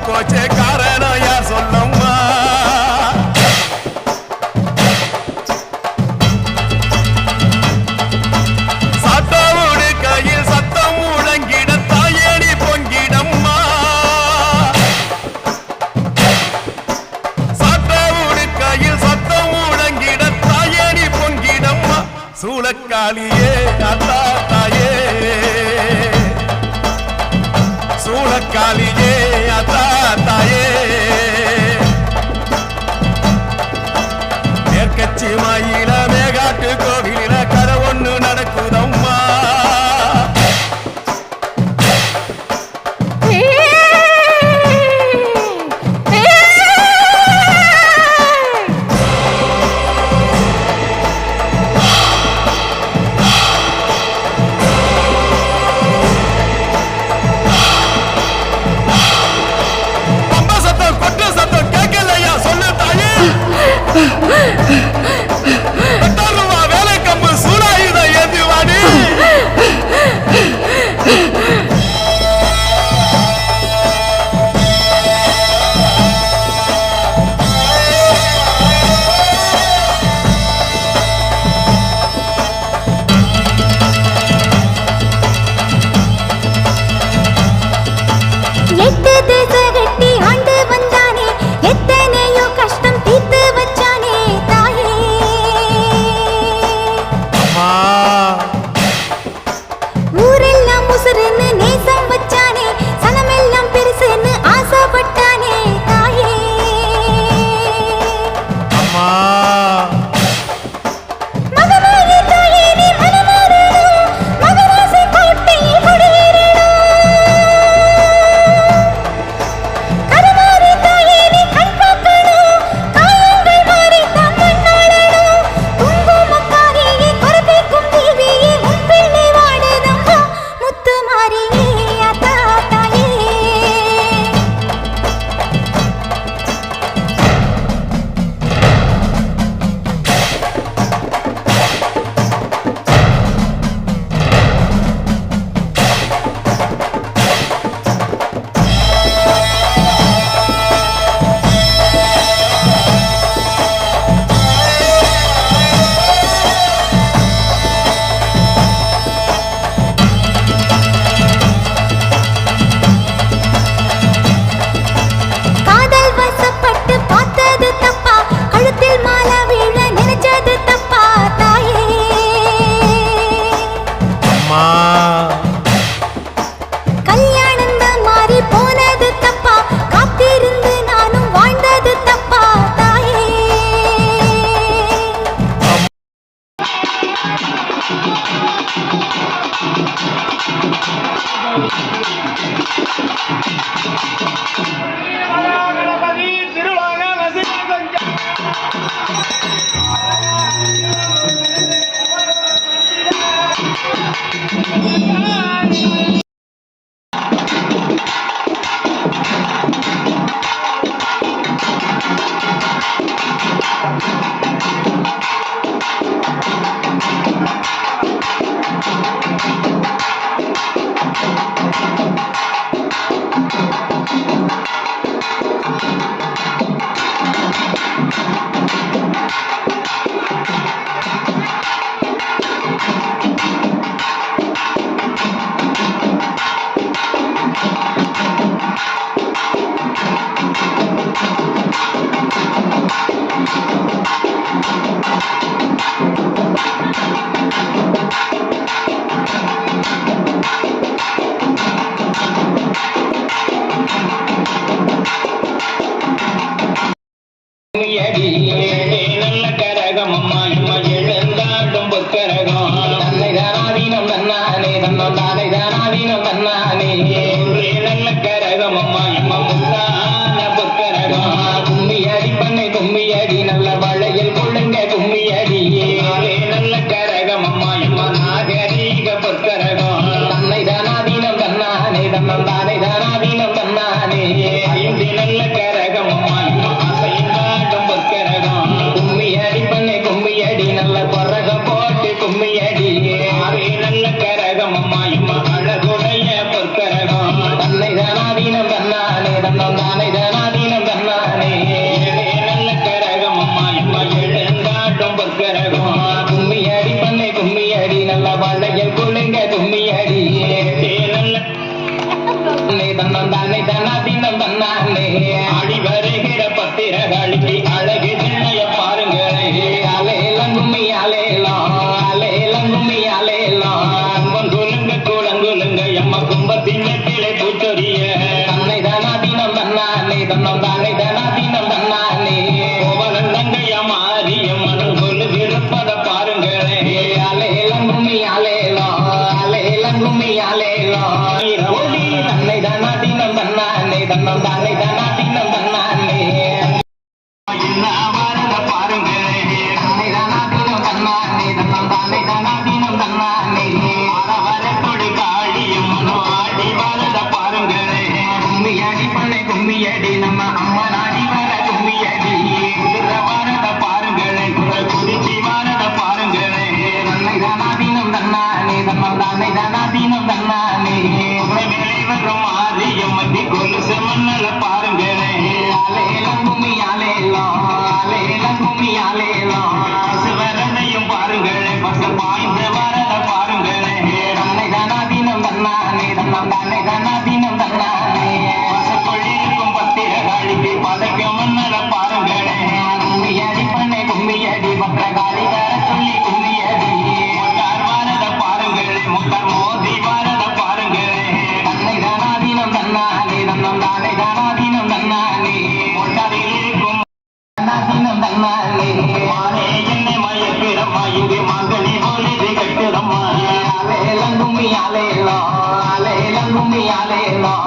போச்சே காரணம் யார் சொல்லம்மா சட்டோடு கையில் சத்தம் முழங்கிட தாயணி பொங்கிடம்மா சட்டோடு கையில் சத்தம் முழங்கிட தாயணி பொங்கிடம்மா சூளக்காளியே அத்தா தாயே சூளக்காளியே அத்தா தாயே மேற்கட்சி மாயில மேகாட்டு கோவில கரை ஒண்ணு நடக்குதம்மா வேலை கம்பு சூடாயுத ஏந்திவாடி நல்ல கரகம் அம்மா அழகுடைய பொற்கரகம் தன்னை தானாதீனம் தன்னா தன்னானே தன்னந்தானே தன்னாதினம் தன்னானே ஆடி வருகிற பத்திரகாளிக்கு அழகு திண்ணைய பாருங்களே அலேலம் கும்மி அலேலம் அலேலம் கும்மி அலேலம் அன்பன் குலுங்க கூழங்குலுங்க எம்ம கும்பத்தின் நெத்திலே பூச்சொரிய தன்னை தனாதினம் தன்னானே தன்னந்தானே தனாதினம் தன்னானே கோவலந்தங்கையா மாரியம்மன் கொலுகிருப்பத பாருங்களே அலேலம் கும்மி அலேலம் அலேலம் கும்மி அலேலம் தன்னை தனாதினம் தன்னானே தன்னந்தானே தனாதினம் தன்னானே பாருங்களே தன்னை தனாதினம் தன்னானே தன்னந்தானே தனாதினம் தன்னானே வரவரத்தொடு காளியம்மனோ ஆடி வரத பாருங்களே கும்மியடி பண்ணை கும்மியடி நம்ம அம்மா நாடி வர கும்மியடி வரத பாருங்களே குதிச்சி வரத பாருங்களே தன்னை தனாதினம் தன்னானே தன்னந்தானே தனாதினம் தன்னானே வரும் ஆரியம்மதி கொலுசு மன்னல பாருங்களே அலேலம் கும்மி அலேலம் அலேலம் கும்மி அலேலம் வரதையும் பாருங்களே பச பாய்ந்து வரத பாருங்களே தன்னை தனாதினம் தன்னானே தன்னந்தானே தனாதினம் தன்னானே பசக்குள்ளிருக்கும் பத்திரகாளிக்கு பதைக்கும் மன்னல பாருங்களே கும்மியடி பண்ணை கும்மியடி பத்திரகாளி வர சொல்லி கும்மியடி முட்டார் வரத பாருங்களே முட்டார் மோதி வரத பாருங்களே தன்னை தனாதினம் தன்னானே தன்னந்தானே தனாதினம் தன்னானே முட்டாரில் இருக்கும் தனாதினம் தன்னானே மானே என்னை மயக்கிறம்மா இங்கு மகளி ஒளிது கட்டுறம்மா அலேலம் கும்மி அலேலம் அலேலம் கும்மி அலேலம்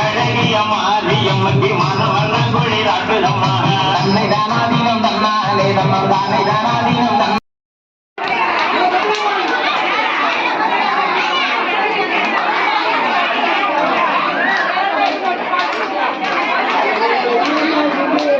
அழகிய மாரியம்மக்கு மனவன குளிராட்டுறம்மா தன்னை தனாதினம் தன்னானே தன்னந்தானே தனாதினம் தன்னானே படம்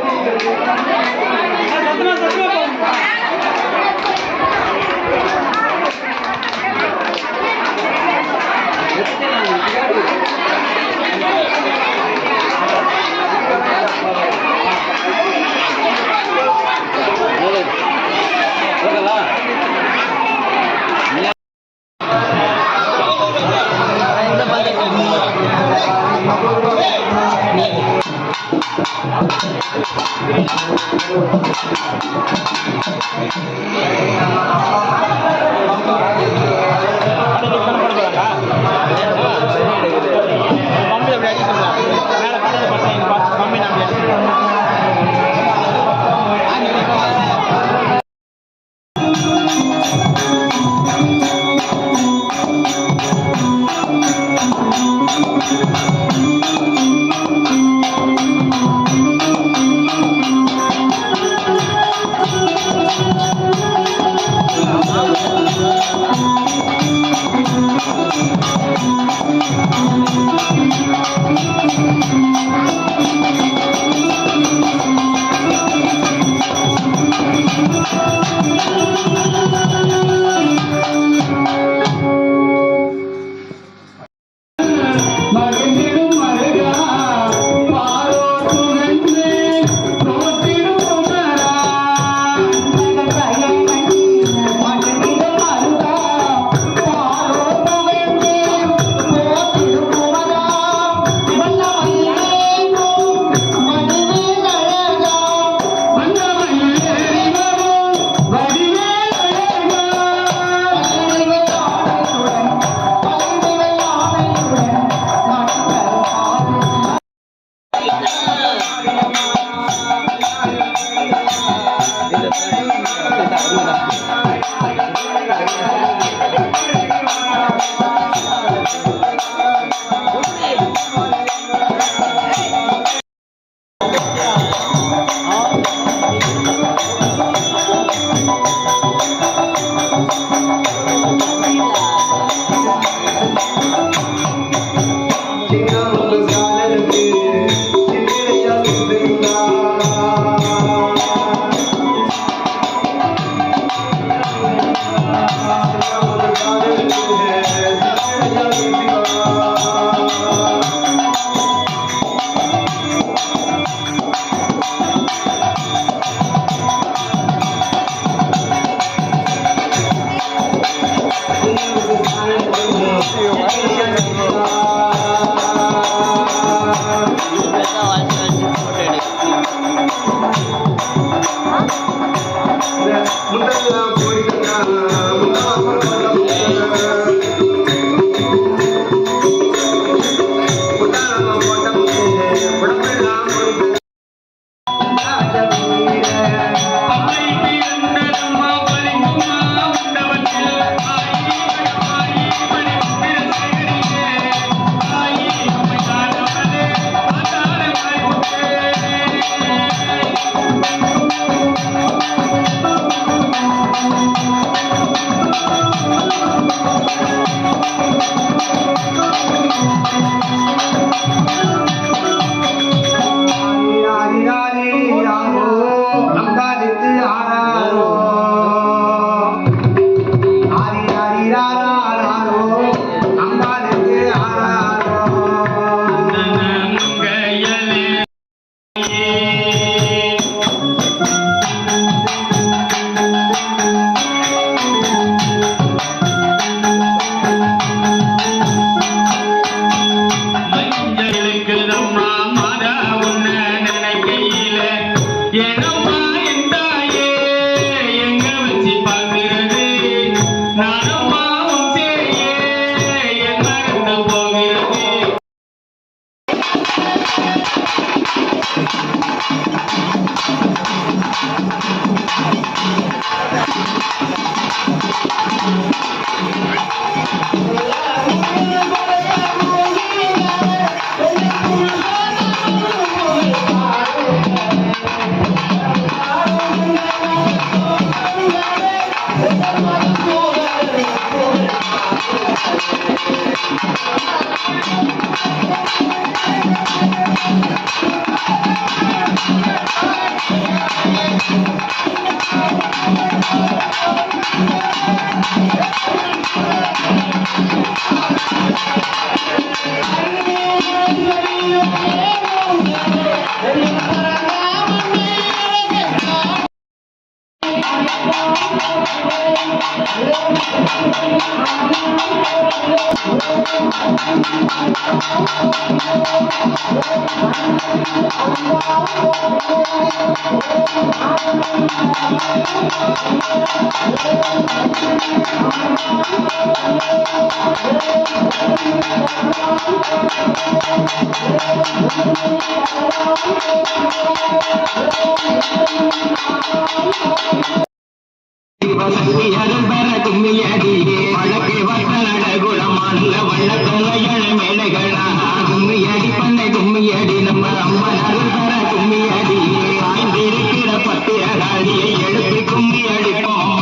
வசதி அருள் பெற கும்மியடி வழக்கு வசனட குணமானல வள்ளத்தொகையழ மேடைகளா கும்மியடி பண்ணை கும்மியடி நம்ம அம்மன் அருள் பெற கும்மியடி ஆய்ந்திருக்கிற பத்திரகாளியை எழுப்பி கும்மி அடிப்போம்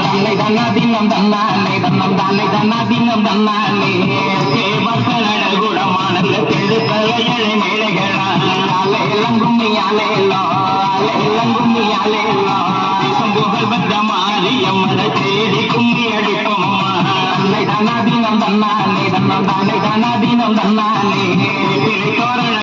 தன்னை தன்னா தின்னம் தன்னானே தன்னம் தானே தன்னா தின்னம் தன்னானே வசனட குணமானல தெழுத்தொகையழ மேடைகளா அலையெல்லாம் கும்மி அலையெல்லாம் அலையெல்லாம் கும்மி அலையெல்லாம் புகழ் பெற்ற மாரியம்மன தேடி கும்மி அடிப்போம் தன்னை தன்னா தினம் தன்னானே தன்னம் தானே தன்னா தினம் தன்னானே